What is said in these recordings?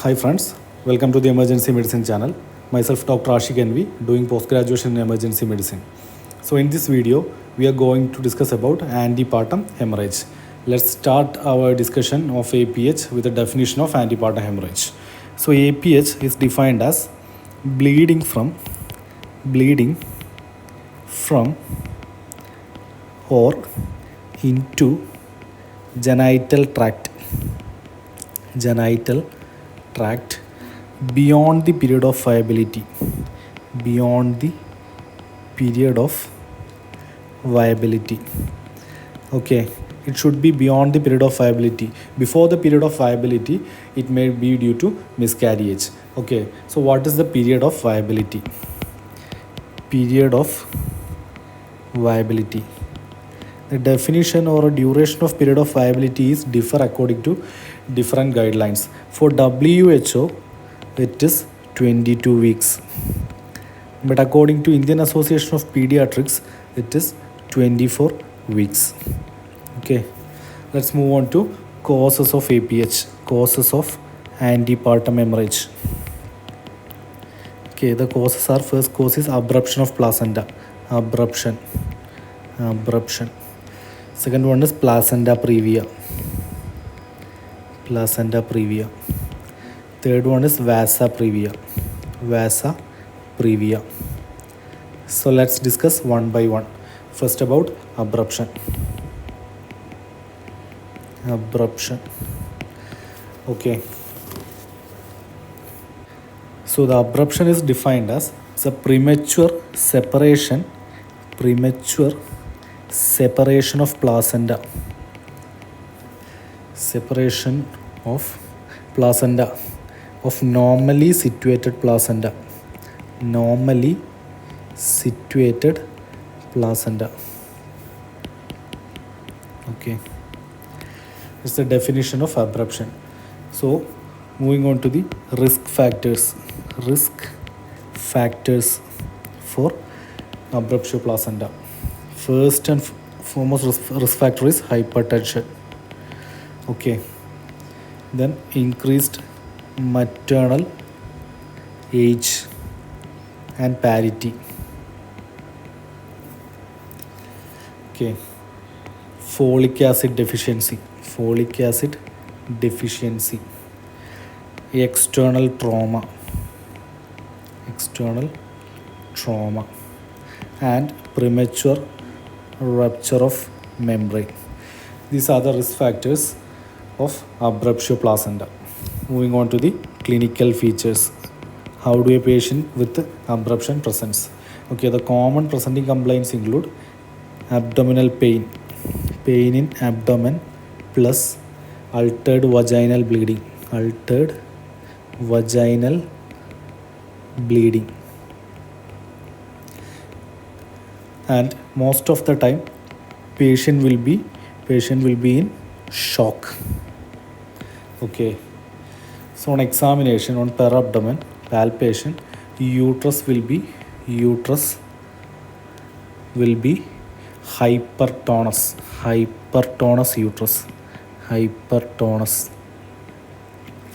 Hi friends, welcome to the Emergency Medicine channel. Myself Dr. Ashik Envy, doing post-graduation in emergency medicine. So in this video, we are going to discuss about antepartum hemorrhage. Let's start our discussion of APH with a definition of antepartum hemorrhage. So APH is defined as bleeding from or into genital tract beyond the period of viability okay, it should be beyond the period of viability. Before the period of viability, it may be due to miscarriage. Okay, so what is the period of viability? The definition or duration of period of viability is differ according to different guidelines. For WHO, it is 22 weeks. But according to Indian Association of Pediatrics, it is 24 weeks. Okay, let's move on to causes of APH, causes of antepartum hemorrhage. Okay, the causes are, first cause is abruption of placenta, abruption. Second one is placenta previa. Third one is vasa previa. So let's discuss one by one. First about abruption. Okay. So the abruption is defined as a premature separation of placenta. Separation of placenta, of normally situated placenta. Okay, it's the definition of abruption. So moving on to the risk factors for abruptio placenta. First and foremost risk factor is hypertension. Okay, then increased maternal age and parity. Okay, folic acid deficiency, external trauma, and premature rupture of membrane. These are the risk factors of abruptio placenta. Moving on to the clinical features. How do a patient with abruption presents? Okay, the common presenting complaints include abdominal pain in abdomen plus altered vaginal bleeding. And most of the time patient will be in shock. Okay, so on examination, on per abdomen palpation, uterus will be hypertonous uterus,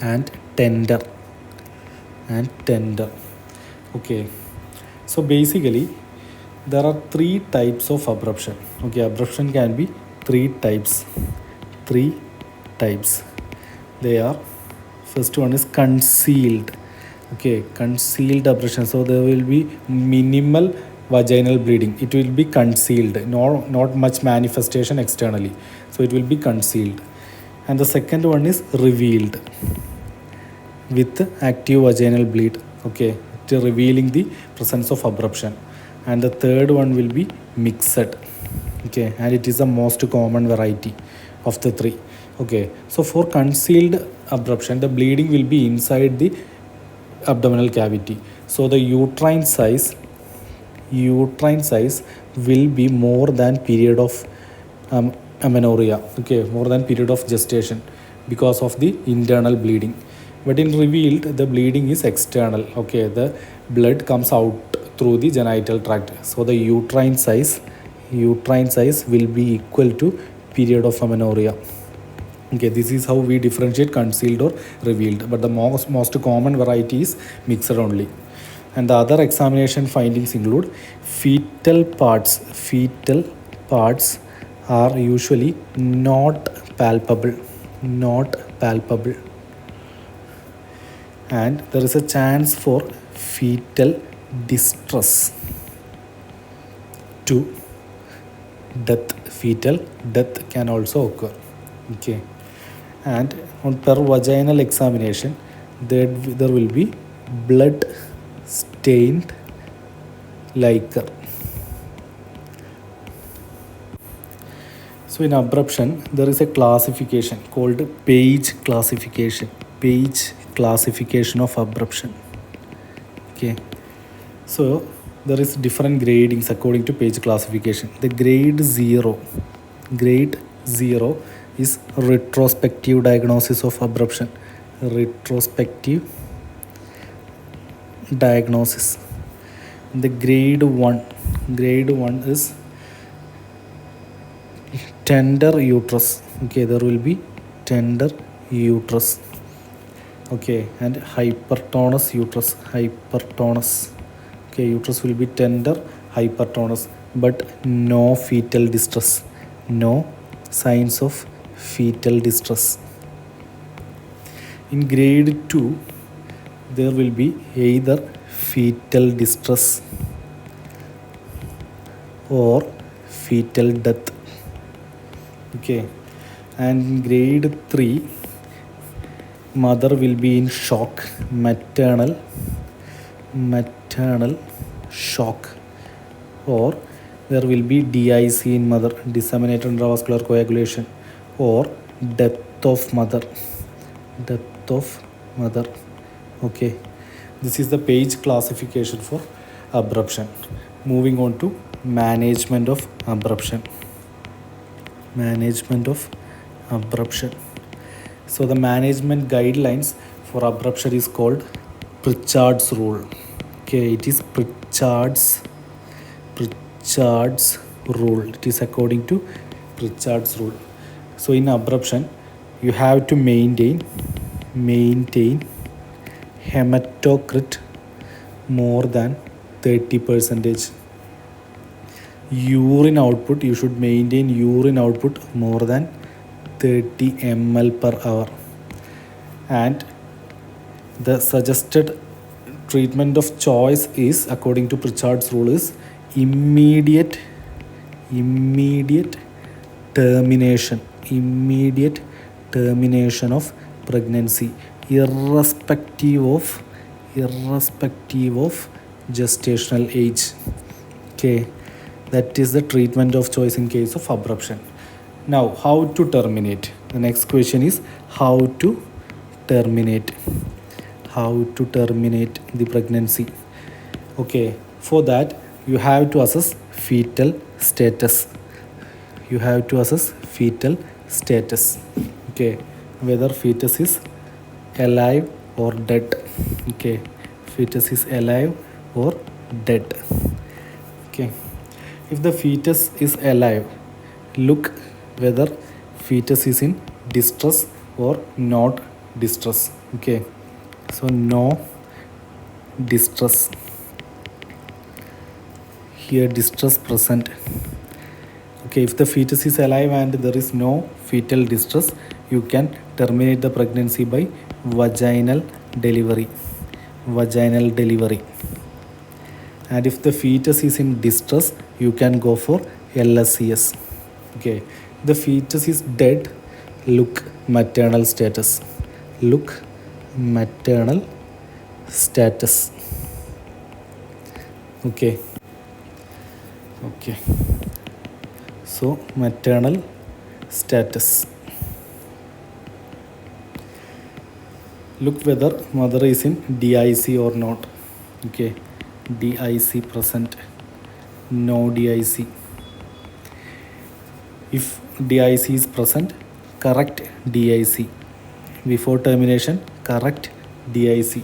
and tender. Okay, so basically there are three types of abruption. Okay, abruption can be three types. They are, first one is concealed. Okay, concealed abruption. So there will be minimal vaginal bleeding. It will be concealed, not much manifestation externally. So it will be concealed. And the second one is revealed with active vaginal bleed. Okay, revealing the presence of abruption. And the third one will be mixed. Okay, and it is the most common variety of the three. Okay, so for concealed abruption, the bleeding will be inside the abdominal cavity. So the uterine size will be more than period of amenorrhea. Okay, more than period of gestation because of the internal bleeding. But in revealed, the bleeding is external. Okay, the blood comes out through the genital tract. So the uterine size will be equal to period of amenorrhea. Okay, this is how we differentiate concealed or revealed, but the most common variety is mixed only. And the other examination findings include fetal parts. Fetal parts are usually not palpable, not palpable, and there is a chance for fetal distress to death. Fetal death can also occur. Okay, and on per vaginal examination, there will be blood stained liquor. So in abruption, there is a classification called Page classification. Page classification of abruption. Okay, so there is different gradings according to Page classification. The grade 0 is retrospective diagnosis of abruption. Retrospective diagnosis. The grade 1 is tender uterus. Okay, there will be tender uterus. Okay, and hypertonus uterus. Hypertonus. Okay, uterus will be tender, hypertonus, but no fetal distress. No signs of fetal distress. In grade 2, there will be either fetal distress or fetal death. Okay, and in grade 3, mother will be in shock, maternal shock, or there will be DIC in mother, disseminated intravascular coagulation, or death of mother. Okay, this is the Page classification for abruption. Moving on to management of abruption. So the management guidelines for abruption is called Pritchard's rule. Okay, it is Pritchard's rule. It is according to Pritchard's rule. So in abruption, you have to maintain hematocrit more than 30%. Urine output, you should maintain urine output more than 30 ml per hour. And the suggested treatment of choice is, according to Pritchard's rule, is immediate termination of pregnancy, irrespective of gestational age. Okay, that is the treatment of choice in case of abruption. Now, how to terminate? The next question is how to terminate the pregnancy. Okay, for that you have to assess fetal status. Okay, whether fetus is alive or dead. Okay, fetus is alive or dead. Okay, if the fetus is alive, look whether fetus is in distress or not distress. Okay, so no distress. Here distress present. Okay, if the fetus is alive and there is no fetal distress, you can terminate the pregnancy by vaginal delivery. And if the fetus is in distress, you can go for LSCS. Okay, the fetus is dead, look maternal status. Okay, so maternal status. Look whether mother is in DIC or not. Okay, DIC present, no DIC. If DIC is present, correct DIC. Before termination, correct DIC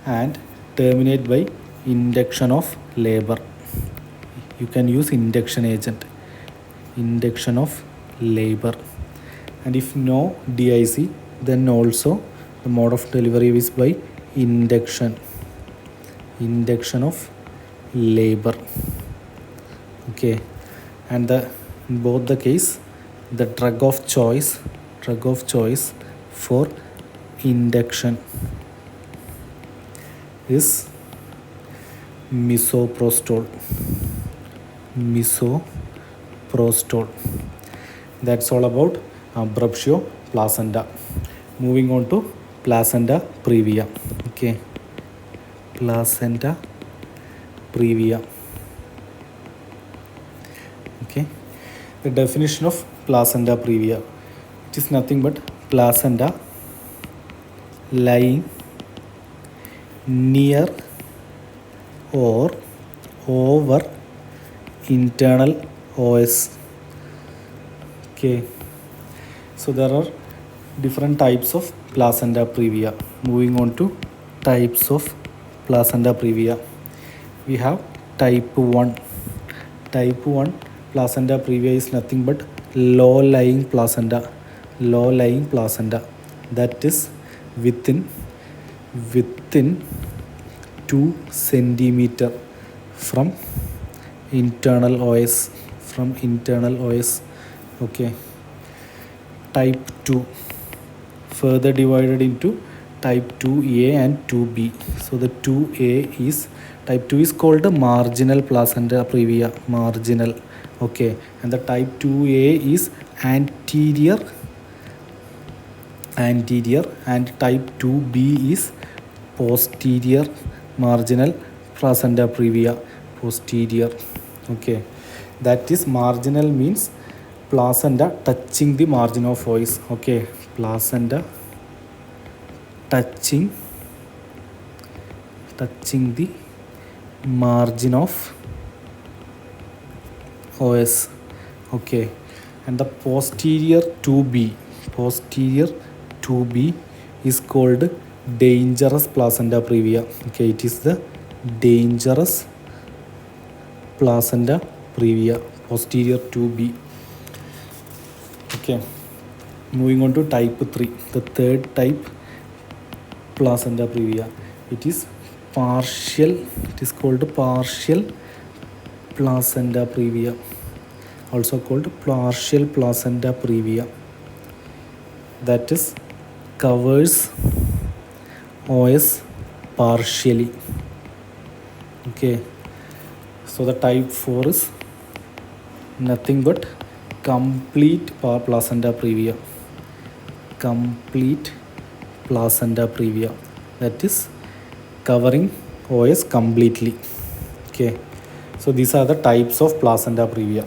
and terminate by induction of labor. You can use induction agent, induction of labor, and if no DIC, then also the mode of delivery is by induction of labor. Okay, and in both the case, the drug of choice for induction is misoprostol. That's all about abruptio placenta. Moving on to placenta previa. Okay, placenta previa. Okay, the definition of placenta previa, it is nothing but placenta lying near or over internal OS. Okay, so there are different types of placenta previa. Moving on to types of placenta previa, we have type 1. Type 1 placenta previa is nothing but low-lying placenta, that is within 2 centimeter from internal OS. Okay, type 2 further divided into type 2A and 2B. So the 2A is, type 2 is called marginal placenta previa, marginal. Okay, and the type 2A is anterior, and type 2B is posterior marginal placenta previa, posterior. Okay, that is marginal means placenta touching the margin of OS. Okay, placenta touching the margin of OS. Okay, and the posterior 2B is called dangerous placenta previa. Okay, it is the dangerous placenta previa, posterior 2B. Okay, moving on to type 3, the third type placenta previa, it is called partial placenta previa, also called partial placenta previa, that is covers OS partially. Okay, so the type 4 is nothing but complete placenta previa, that is covering OS completely. Okay, so these are the types of placenta previa.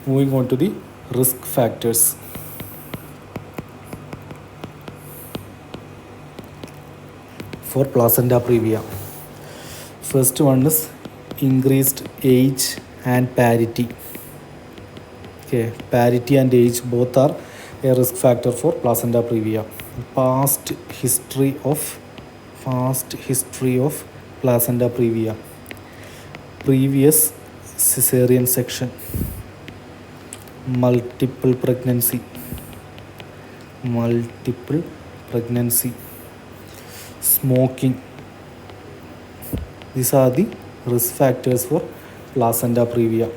Moving on to the risk factors. For placenta previa, first one is increased age and parity. Okay, parity and age both are a risk factor for placenta previa. Past history of placenta previa, previous cesarean section, multiple pregnancy, smoking. These are the risk factors for placenta previa.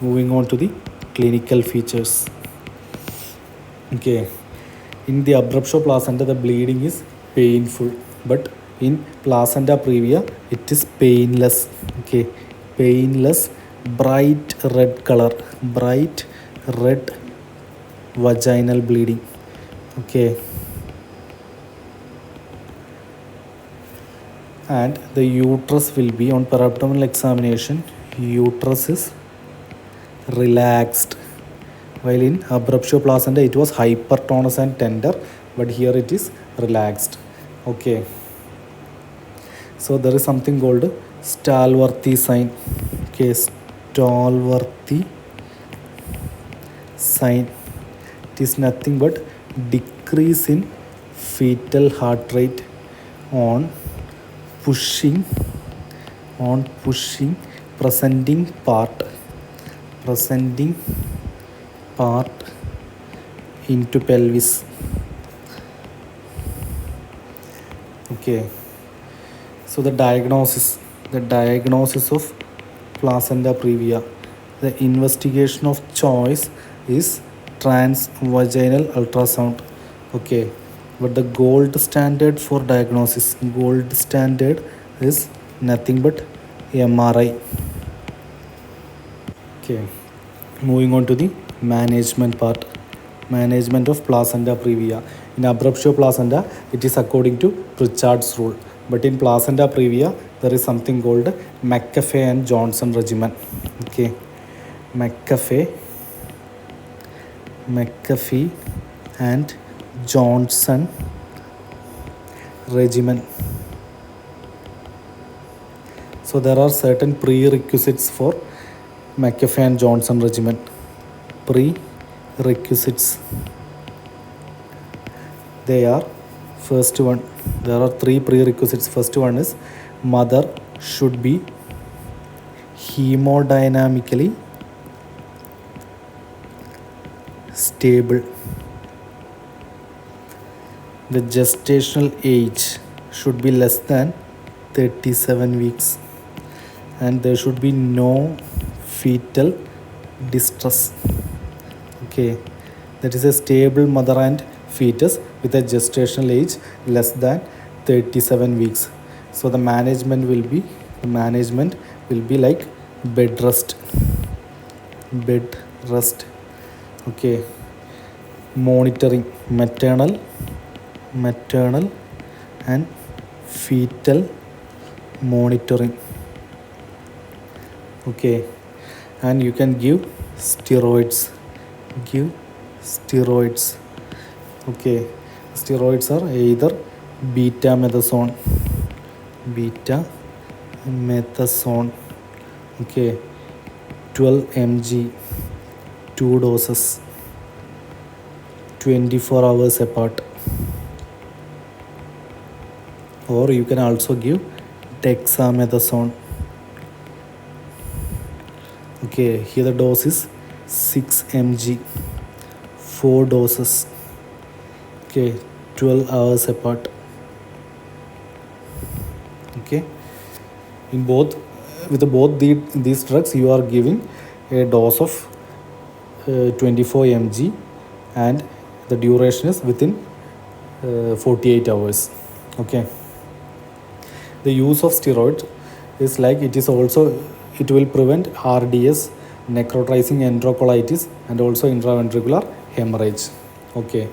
Moving on to the clinical features. Okay, in the abruptio placenta, the bleeding is painful, but in placenta previa, it is painless. Okay, painless, bright red color, bright red vaginal bleeding. Okay, and the uterus will be, on perabdominal examination, uterus is relaxed, while in abruptio placenta it was hypertonous and tender, but here it is relaxed. Okay, so there is something called Stalworthy sign. Okay, Stalworthy sign, it is nothing but decrease in fetal heart rate on pushing presenting part into pelvis. Okay, so the diagnosis of placenta previa, the investigation of choice is transvaginal ultrasound. Okay, but the gold standard for diagnosis, gold standard is nothing but MRI. Okay, moving on to the management part. Management of placenta previa. In abruptio placenta, it is according to Pritchard's rule. But in placenta previa, there is something called McAfee and Johnson regimen. Okay, McAfee and Johnson regimen. So there are certain prerequisites for McAfee and Johnson regimen. Prerequisites. They are, first one, there are three prerequisites. First one is mother should be hemodynamically stable. The gestational age should be less than 37 weeks and there should be no fetal distress. Okay, that is a stable mother and fetus with a gestational age less than 37 weeks. So the management will be like bed rest. Okay, monitoring maternal and fetal monitoring. Okay, and you can give steroids. Okay, steroids are either betamethasone. Okay, 12 mg, 2 doses, 24 hours apart. Or you can also give dexamethasone. Okay, here the dose is 6 mg, 4 doses. Okay, 12 hours apart. Okay, in both these drugs you are giving a dose of 24 mg and the duration is within 48 hours. Okay, the use of steroid is like it will prevent RDS, necrotizing enterocolitis and also intraventricular hemorrhage. Okay,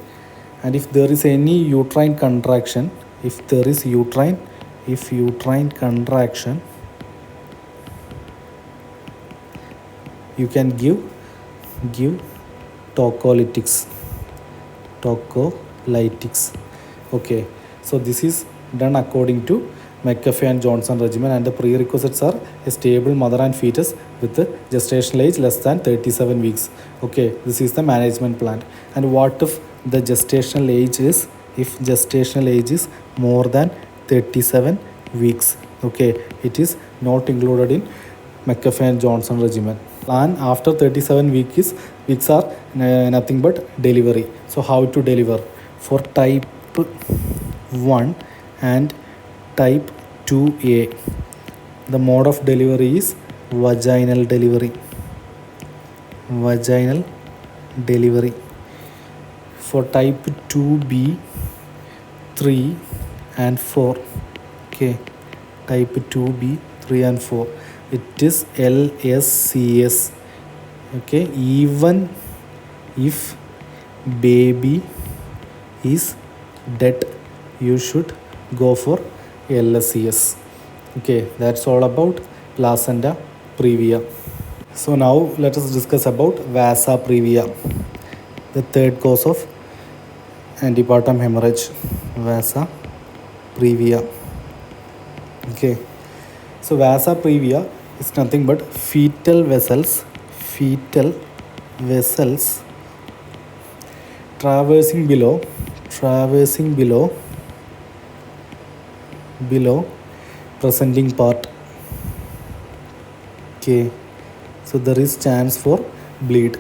and if there is any uterine contraction, you can give tocolytics. Okay, so this is done according to McAfee and Johnson regimen, and the prerequisites are a stable mother and fetus with the gestational age less than 37 weeks. Okay, this is the management plan. And what if the gestational age is more than 37 weeks? Okay, it is not included in McAfee and Johnson regimen. Plan after 37 weeks are nothing but delivery. So how to deliver? For type 1 and type 2A, the mode of delivery is vaginal delivery. For type 2B, 3 and 4. Okay, type 2B, 3 and 4, it is LSCS. Okay, even if baby is dead, you should go for LSCS. Okay, that's all about placenta previa. So now let us discuss about vasa previa, the third cause of antepartum hemorrhage, vasa previa. Okay, so vasa previa is nothing but fetal vessels traversing below presenting part. Okay, so there is chance for bleed.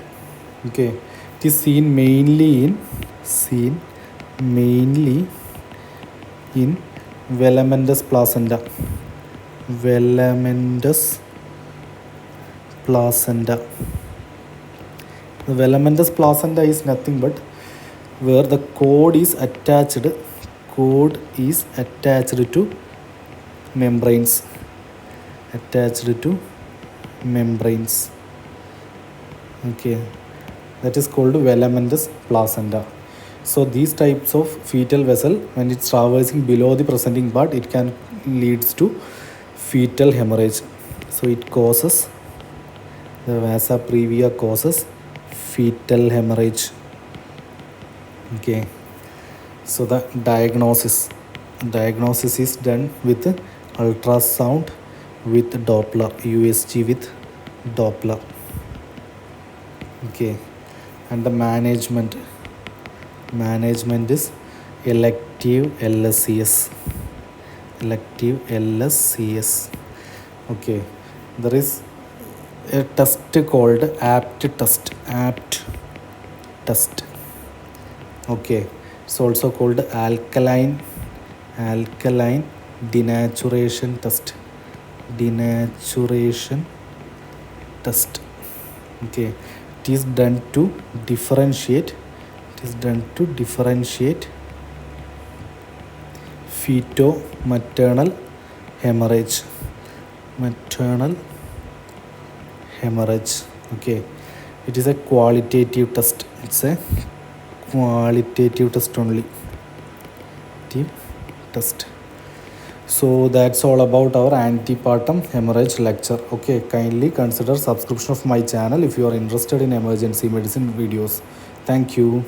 Okay, it It is seen mainly in velamentous placenta. Velamentous placenta. The velamentous placenta is nothing but where the cord is attached to membranes. Okay, that is called velamentous placenta. So these types of fetal vessel, when it's traversing below the presenting part, it can leads to fetal hemorrhage. So it causes, the vasa previa causes fetal hemorrhage. Okay, so the diagnosis is done with ultrasound with Doppler, USG with Doppler. Okay, and the management is elective LSCS. Okay, there is a test called apt test. Okay, it's also called alkaline denaturation test. Okay, it is done to differentiate feto-maternal hemorrhage. Okay, it is a qualitative test. It's a qualitative test only. So that's all about our antepartum hemorrhage lecture. Okay, kindly consider subscription of my channel if you are interested in emergency medicine videos. Thank you.